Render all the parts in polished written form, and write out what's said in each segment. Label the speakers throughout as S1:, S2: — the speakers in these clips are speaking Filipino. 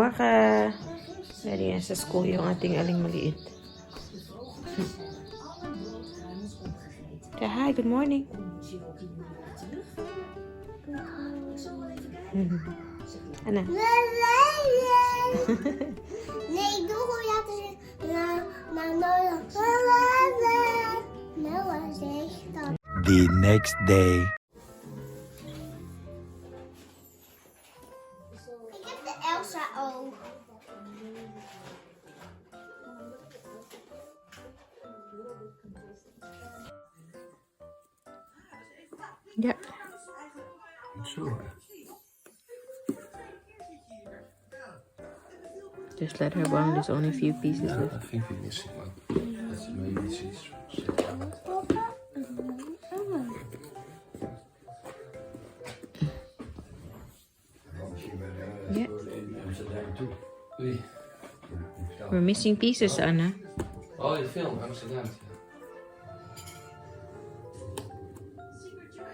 S1: Waka. Dari yan sa school yung ating aling maliit. Hi, good morning. Ano?
S2: The next day.
S3: Ik heb de Elsa ook.
S1: Yeah.
S2: Sure.
S1: Just let her warm. There's only a few pieces left.
S2: I think we're missing one. That's maybe she's.
S1: Yeah. We're missing pieces, Anna.
S4: Oh, de film, Amsterdam.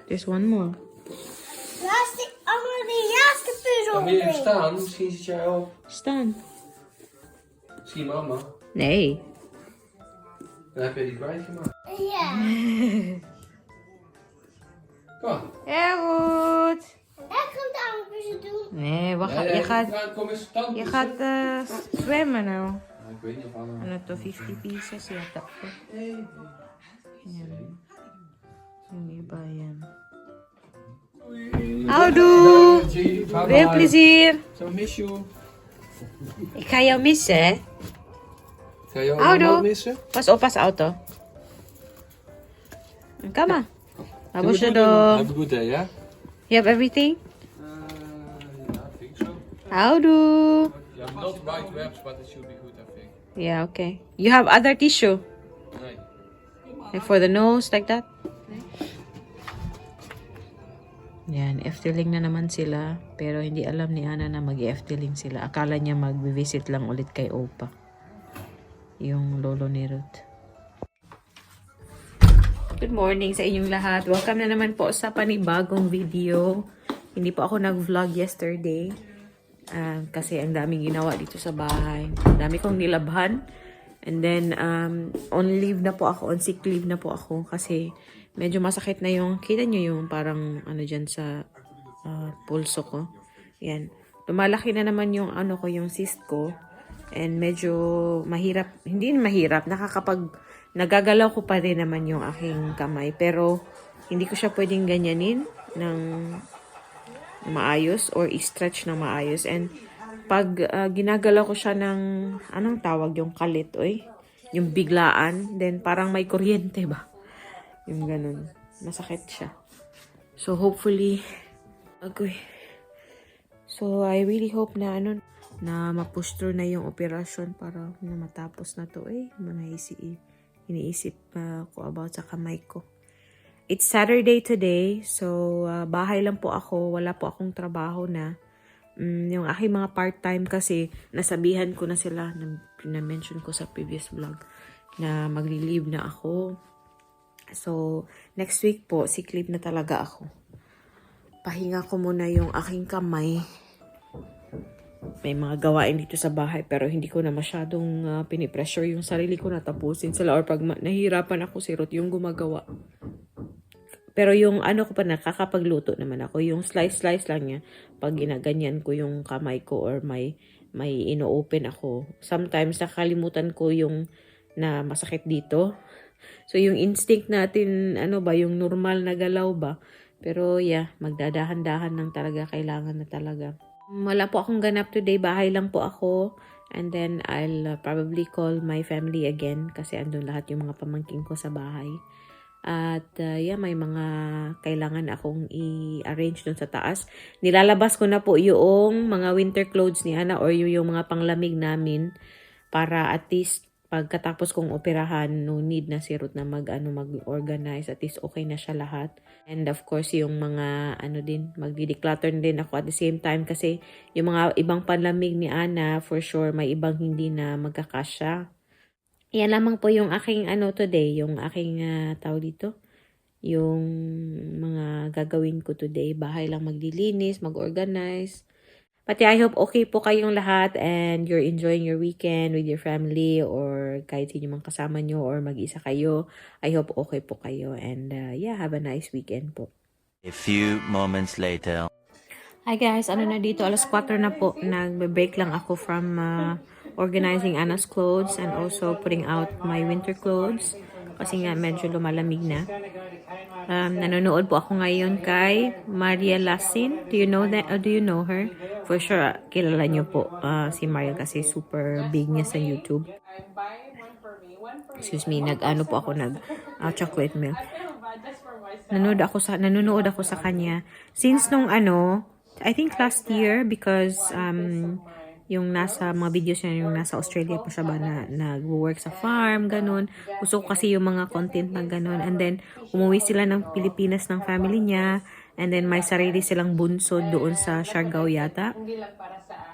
S1: There's one more.
S3: Laatste, allemaal die laatste puzzel.
S4: Kan je staan? Misschien zit jij op.
S1: Staan.
S4: Zie mama.
S1: Nee.
S4: Dan heb je die kwijtgemaakt.
S3: Ja.
S4: Kom maar.
S1: Ja, goed.
S3: Ik ga het aan puzzel doen.
S1: Nee, wacht.
S4: Nee,
S1: Je gaat,
S4: nou, kom eens stand.
S1: je gaat zwemmen nou.
S4: Ik weet niet of Anna.
S1: Ano to, 50 pieces yata po. Yan. Yung iba yan. Houdoe! Veel plezier!
S4: So miss you.
S1: Ik ga jou missen.
S4: Ga je
S1: Houdoe.
S4: allemaal missen?
S1: Pas op, pas auto. Kom maar. Abos na do.
S4: Have a good day, ja?
S1: You have everything?
S4: Yeah, I think so.
S1: Houdoe!
S4: Yeah, not white webs, but it should be good, I think.
S1: Yeah, okay. You have other tissue?
S4: Nee.
S1: Like for the nose, like that? Yan, Efteling na naman sila. Pero hindi alam ni Ana na mag-Efteling sila. Akala niya mag-visit lang ulit kay Opa. Yung lolo ni Ruth. Good morning sa inyong lahat. Welcome na naman po sa panibagong video. Hindi po ako nag-vlog yesterday. Kasi ang daming ginawa dito sa bahay. Ang dami kong nilabhan. And then, on leave na po ako. On sick leave na po ako. Kasi medyo masakit na yung, kita nyo yung parang ano dyan sa pulso ko. Yan. Lumalaki na naman yung ano ko, yung cyst ko. And medyo mahirap, hindi mahirap, nagagalaw ko pa rin naman yung aking kamay. Pero hindi ko siya pwedeng ganyanin ng maayos or i-stretch ng maayos. And pag ginagalaw ko siya ng, anong tawag yung kalit, oy? Yung biglaan, then parang may kuryente ba? Yung ganun. Masakit siya. So, hopefully, okay. So, I really hope na, na ma-push through na yung operasyon para matapos na to. Iniisip ko about sa kamay ko. It's Saturday today. So, bahay lang po ako. Wala po akong trabaho na. Yung aking mga part-time kasi, nasabihan ko na sila, na-mention ko sa previous vlog, na magli-leave na ako. So, next week po, sick leave na talaga ako. Pahinga ko muna yung aking kamay. May mga gawain dito sa bahay pero hindi ko na masyadong pinipressure yung sarili ko na tapusin sila. Or pag nahihirapan ako, si Ruth yung gumagawa. Pero yung ano ko pa, nakakapagluto naman ako. Yung slice lang niya. Pag ginaganyan ko yung kamay ko or may ino-open ako. Sometimes nakalimutan ko yung na masakit dito. So, yung instinct natin, yung normal na galaw ba? Pero, yeah, magdadahan-dahan lang talaga. Kailangan na talaga. Wala po akong ganap today. Bahay lang po ako. And then, I'll probably call my family again. Kasi andun lahat yung mga pamangking ko sa bahay. At, yeah, may mga kailangan akong i-arrange dun sa taas. Nilalabas ko na po yung mga winter clothes ni Ana or yung mga panglamig namin. Para at least, pagkatapos kong operahan, no need na si Ruth na mag-organize. At least okay na siya lahat. And of course, yung mga magdi-declutter din ako at the same time. Kasi yung mga ibang panlamig ni Ana, for sure, may ibang hindi na magkakasya. Yan lamang po yung aking today. Yung aking tawag dito. Yung mga gagawin ko today. Bahay lang magdilinis, mag-organize. But yeah, I hope okay po kayong lahat and you're enjoying your weekend with your family or kahit sino mang kasama nyo or mag-isa kayo. I hope okay po kayo and yeah, have a nice weekend po.
S5: A few moments later.
S1: Hi guys, ano na dito? Alas 4 na po. Nagbe-break lang ako from organizing Anna's clothes and also putting out my winter clothes. Kasi nga medyo lumalamig na. Nanonood po ako ngayon kay Maria Lasin. Do you know that? Or do you know her? For sure, kilala niyo po si Maria kasi super big niya sa YouTube. Excuse me, nag-ano po ako, chocolate milk. Nanonood ako sa kanya. Since nung I think last year because yung nasa mga videos niya, yung nasa Australia pa siya ba na nag-work sa farm, ganun. Gusto ko kasi yung mga content na ganun. And then, umuwi sila ng Pilipinas ng family niya. And then, may sarili silang bunsod doon sa Siargao yata.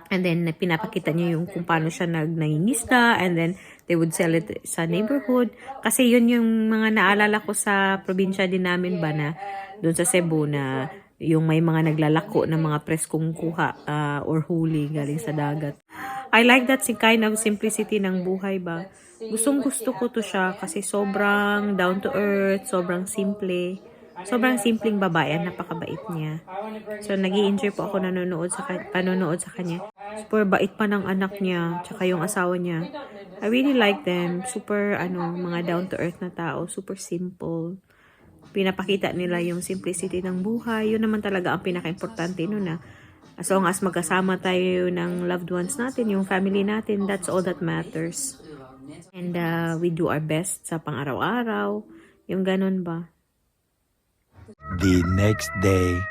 S1: And then, pinapakita niya yung kung paano siya nangingisda. And then, they would sell it sa neighborhood. Kasi yun yung mga naalala ko sa probinsya din namin ba na doon sa Cebu na yung may mga naglalako ng mga preskong kuha or huli galing sa dagat. I like that kind of simplicity ng buhay ba. Gustong gusto ko to siya kasi sobrang down to earth, sobrang simple. Sobrang simpleng babae, napakabait niya. So nag-i-enjoy po ako panonood sa kanya. Super bait pa ng anak niya, tsaka yung asawa niya. I really like them. Super mga down to earth na tao, super simple. Pinapakita nila yung simplicity ng buhay. Yun naman talaga ang pinaka-importante nun na as long as magkasama tayo ng loved ones natin, yung family natin, that's all that matters. And we do our best sa pang-araw-araw. Yung ganun ba?
S2: The next day.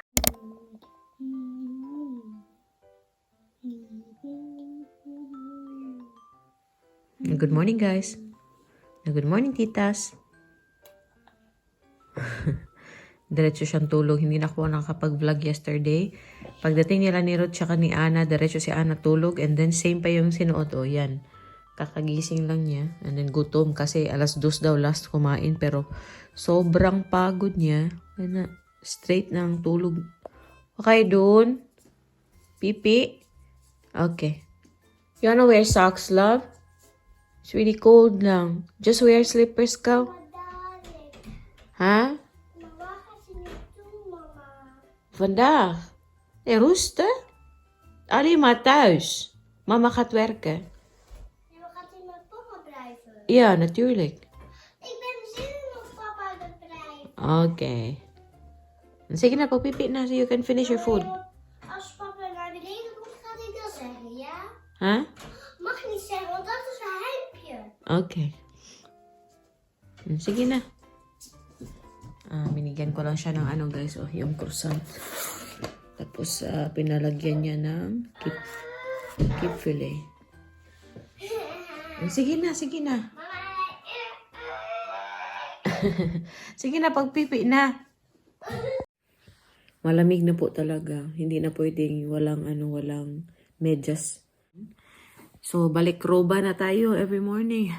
S1: Good morning, guys. Good morning, titas. Diretso siyang tulog. Hindi na ako nakapag-vlog yesterday. Pagdating nila ni Ruth tsaka ni Anna, diretso si Anna tulog. And then same pa yung sinuot. O, yan. Kakagising lang niya. And then gutom kasi alas 2 daw last kumain. Pero sobrang pagod niya. Ano, straight ng tulog. Okay, doon. Pipi. Okay. You wanna wear socks, love? It's really cold lang. Just wear slippers, ka. Ha? Vandaag? Rusten? Alleen maar thuis. Mama gaat werken.
S3: Ja, maar gaat hij met papa blijven?
S1: Ja, natuurlijk.
S3: Ik ben zin in of papa gaat blijven.
S1: Okay. Sige na, pagpipi na so you can finish your food.
S3: Als papa naar beneden komt, gaat hij dat zeggen, ja?
S1: Ha?
S3: Mag niet zeggen, want dat is een heipje.
S1: Okay. Sige na. Binigyan ko lang siya ng guys, yung croissant. Tapos pinalagyan niya ng keep fillet. Sige na, sige na. Sige na, pagpipi na. Malamig na po talaga. Hindi na pwedeng walang medyas. So, balik roba na tayo every morning.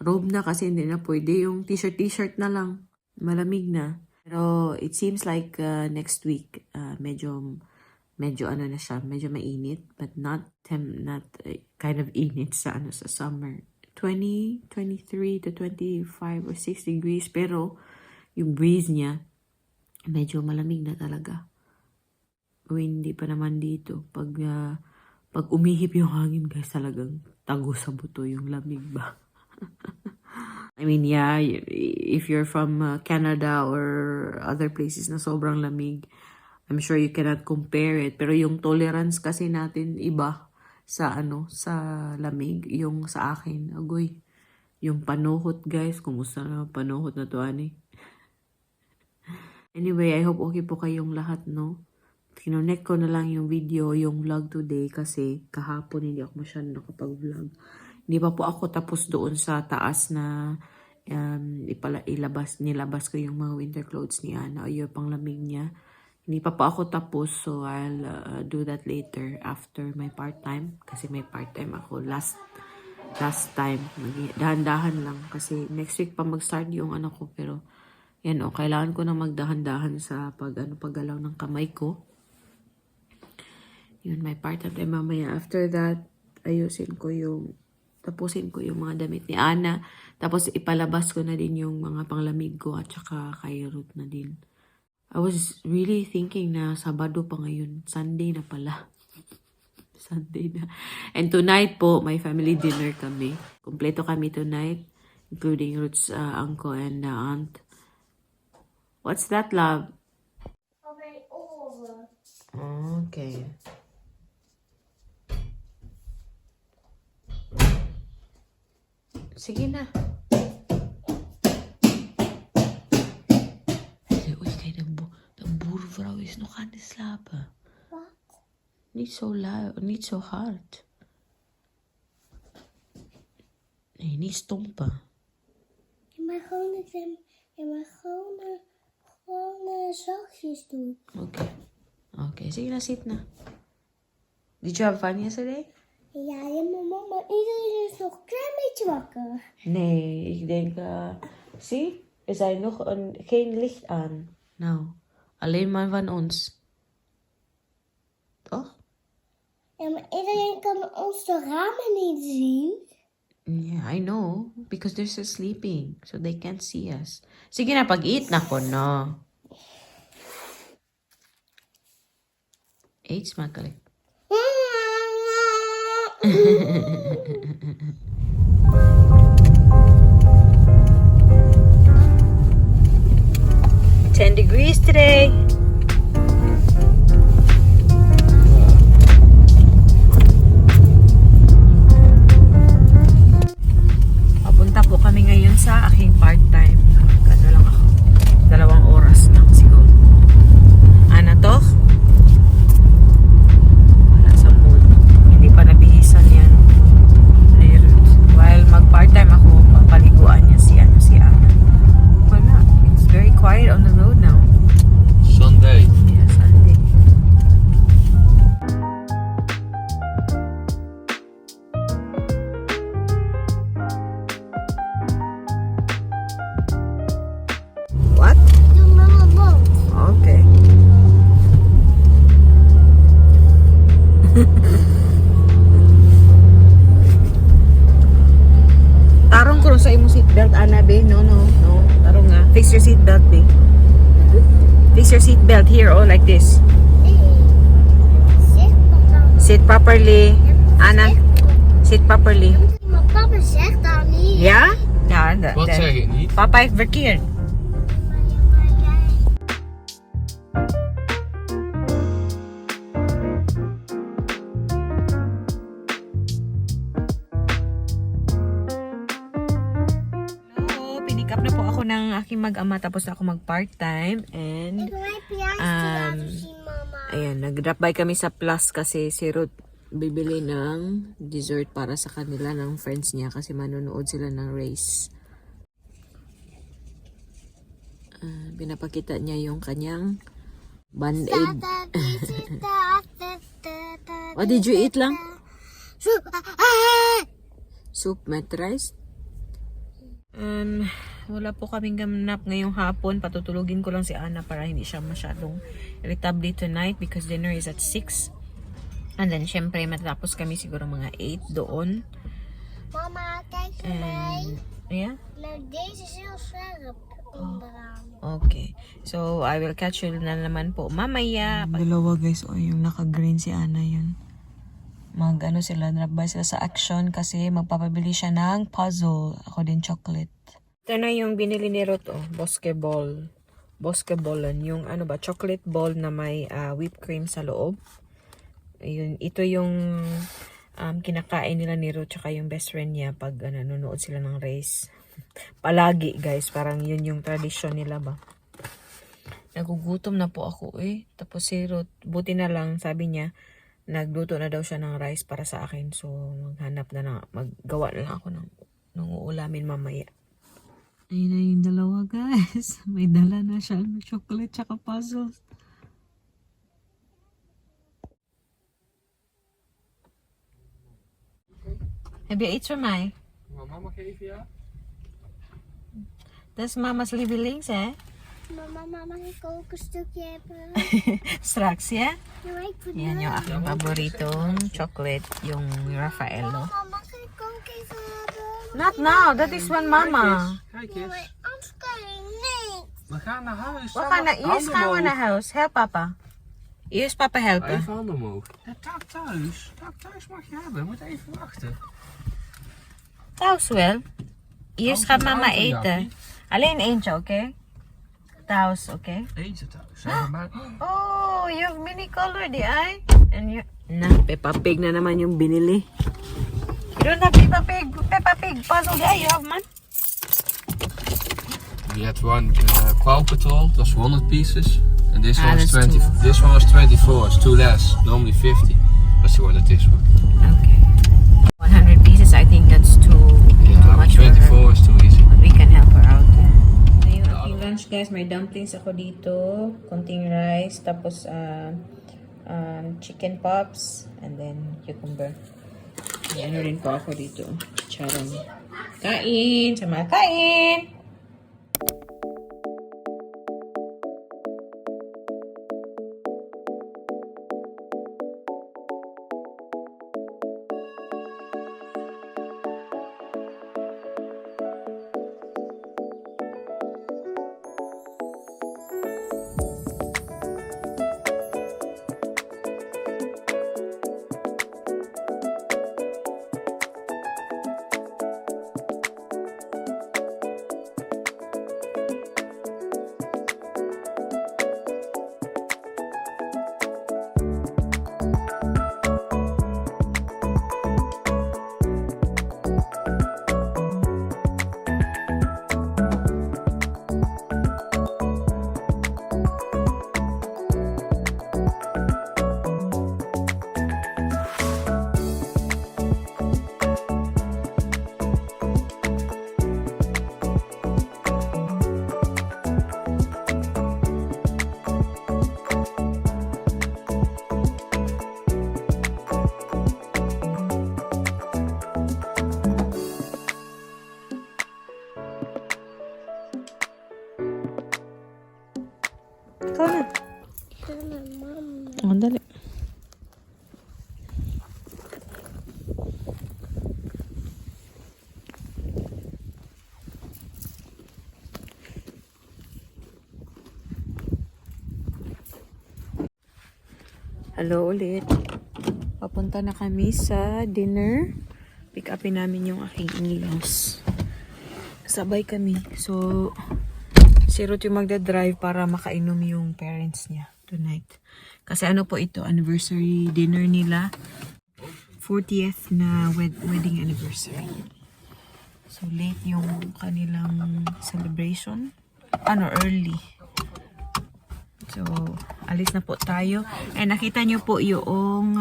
S1: Robe na kasi hindi na pwede. Yung t-shirt na lang. Malamig na. Pero it seems like next week, medyo na siya. Medyo mainit. But not kind of init sa summer. 23 to 25 or 6 degrees. Pero yung breeze niya, medyo malamig na talaga. Hindi pa naman dito. Pag umihip yung hangin, guys, talagang tago sa buto yung lamig ba? I mean, yeah, if you're from Canada or other places na sobrang lamig, I'm sure you cannot compare it. Pero yung tolerance kasi natin iba sa lamig. Yung sa akin, agoy. Yung panuhot, guys. Kumusta na panuhot na to, ani? Anyway, I hope okay po kayong lahat, no? Kinonek ko na lang yung video, yung vlog today kasi kahapon hindi ako masyadong nakapag-vlog. Hindi pa po ako tapos doon sa taas na nilabas ko yung mga winter clothes ni Anna o yung panglamig niya. Hindi pa po ako tapos, so I'll do that later after my part-time. Kasi may part-time ako last time. Dahan-dahan lang kasi next week pa mag-start yung ko. Pero yan kailangan ko na magdahan-dahan sa paggalaw ng kamay ko. Yun, may part-time mamaya. After that, tapusin ko yung mga damit ni Ana. Tapos ipalabas ko na din yung mga panglamig ko at saka kay Ruth na din. I was really thinking na Sabado pa ngayon. Sunday na pala. Sunday na. And tonight po, may family dinner kami. Kompleto kami tonight, including Ruth's uncle and aunt. What's that, love? Okay. Sige na. Oei, kijk, de boervrouw is nog aan het slapen.
S3: Wat?
S1: Niet zo luid, niet zo hard. Nee, niet stompen.
S3: Je mag gewoon zachtjes doen.
S1: Oké, sige na, zit na. Did you have fun yesterday?
S3: Ja, mama, maar iedereen is nog een klein beetje wakker.
S1: Nee, ik denk, zie, er zijn nog geen licht aan. Nou, alleen maar van ons. Toch?
S3: Ja, maar iedereen kan ons de ramen niet zien.
S1: Yeah, I know. Because they're still sleeping. So they can't see us. Sige na, pag-eat na ko, no? Eet smakelijk. $10 today. Papunta po kami ngayon sa aking part-time. Ano lang ako. 2 oras lang siguro. Ana to? Wala sa mood. Hindi pa nabihisan yan. While mag-part-time ako, papaliguan niya si Ana. Wala. It's very quiet on the road now.
S4: Sunday.
S1: Yeah, Sunday. What?
S3: Doe mama boot.
S1: Okay. Tarong ko sa imong seatbelt, Ana, be. No. Tarong nga. Fix your seatbelt, be. Fix your seatbelt here, oh, like this.
S3: Zeg papa.
S1: Sit properly. Ana, sit properly.
S3: Maar papa zegt dat niet.
S1: Ja? Ja,
S4: Wat zeg ik niet?
S1: Papa heeft verkeerd.
S3: Maar jij...
S1: Hello, pinick up na po ako ng aking mag-ama tapos na ako mag-part-time and
S3: Ik wil mijn pia's laten zien, mama.
S1: ayan, nag-drop by kami sa Plus kasi si Ruth bibili ng dessert para sa kanila ng friends niya kasi manonood sila ng race. Pinapakita niya yung kanyang band-aid. What did you eat lang? Soup, met rice? Wala po kaming ganap ngayong hapon. Patutulugin ko lang si Ana para hindi siya masyadong irritable tonight because dinner is at 6. And then, syempre, matatapos kami siguro mga 8 doon.
S3: Mama, kijk naar mij.
S1: Yeah?
S3: Nou, deze is heel scherp onderaan.
S1: Okay. So, I will catch you na naman po mamaya. Dalawa guys, yung naka-green si Ana yun. Mag-ano sila, drop-by sila sa Action kasi magpapabili siya ng puzzle. Ako din chocolate. Ito na yung binili ni Ruth, Bosque Ball. Bosque Ballan. Yung ano ba, chocolate ball na may whipped cream sa loob. Ayun, ito yung kinakain nila ni Ruth tsaka yung best friend niya pag nanonood sila ng race. Palagi guys, parang yun yung tradisyon nila ba. Nagugutom na po ako Tapos si Ruth, buti na lang sabi niya, nagluto na daw siya ng rice para sa akin. So maggawa na lang ako ng uulamin mamaya. Ayun na yung dalawa guys. May dala na siya ng chocolate tsaka puzzles. Heb je iets voor mij?
S4: Wil mama geven, ja?
S1: Dat is mama's lievelings, hè?
S3: Mama, mag ik ook een stukje hebben?
S1: Straks, ja?
S3: Ja, ik vind
S1: Yan yung aking paboritong chocolate, yung Raffaello.
S3: Mama, mag ik ook even hebben?
S1: Not now, that is when mama.
S4: Kijk
S3: Ja,
S4: eens.
S3: maar anders kan je niet.
S4: We gaan naar huis.
S1: We gaan naar, eerst gaan we naar huis. Help papa. Eerst papa helpen.
S4: Even handen omhoog. Ja, taak thuis. Taak thuis mag je hebben. We moeten even wachten.
S1: Thuis wel. Eerst gaat mama
S4: Auto,
S1: eten.
S4: Jappie.
S1: Alleen eentje, oké? Thuis, oké?
S4: Eentje thuis. Zeg maar.
S1: Oh, you have mini color di ay. And you... Na, Peppa Pig na naman yung binili. You don't have Peppa Pig. Peppa Pig puzzle di ay. You have man?
S4: We had one Paw Patrol. Dat was 100 pieces. And this
S1: Ah,
S4: one was
S1: that's
S4: 20.
S1: too-
S4: This one was 24. It's too less. Normally 50. Let's see what it is.
S1: Okay. 100 pieces, I think that's too
S4: Yeah,
S1: much for her.
S4: 24 is too easy.
S1: But we can help her out. Ito yung aking lunch guys. May dumplings ako dito. Konting rice. Tapos chicken pops. And then cucumber. May ano rin po ako dito. Chicharon. Kain! Sama kain! Ikaw na. Oh, dali. Hello ulit. Papunta na kami sa dinner. Pick upin namin yung aking in-laws. Sabay kami. So, si Ruth yung magdadrive para makainom yung parents niya tonight. Kasi ano po ito, anniversary dinner nila. 40th na wedding anniversary. So, late yung kanilang celebration. Early. So, alis na po tayo. And nakita nyo po yung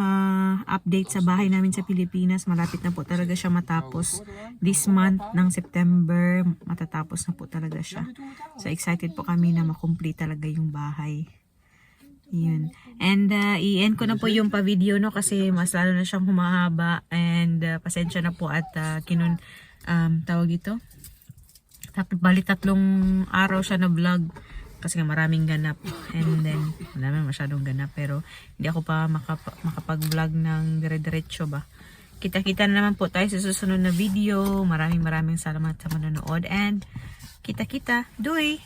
S1: update sa bahay namin sa Pilipinas. Malapit na po talaga siya matapos. This month ng September, matatapos na po talaga siya. So, excited po kami na makomplete talaga yung bahay. Yun. And i-end ko na po yung pa-video no kasi mas lalo na siyang humahaba. And pasensya na po at tawag ito. Bali 3 araw siya na vlog. Kasi nga maraming ganap. And then, wala naman masyadong ganap. Pero, hindi ako pa makapag-vlog ng dire-diretso ba. Kita-kita na naman po tayo sa susunod na video. Maraming salamat sa manonood. And, kita-kita. Doy!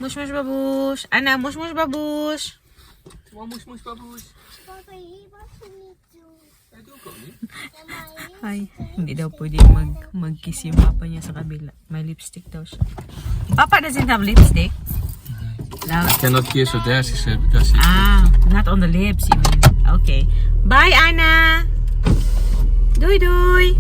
S1: Mush-mush babush! Ana, mush-mush babush!
S4: Moes, baboes.
S3: Papa, hier was je niet doen.
S4: Dat doe ik ook niet.
S3: Ja, maar hier.
S1: Ay, hindi daw pwede mag-kiss yung papa niya sa kabila. May lipstick daw siya. Papa doesn't have lipstick. No.
S4: I cannot kiss her there, she said, because she's
S1: Not on the lips, you mean. Okay. Bye, Anna! Doei, doei!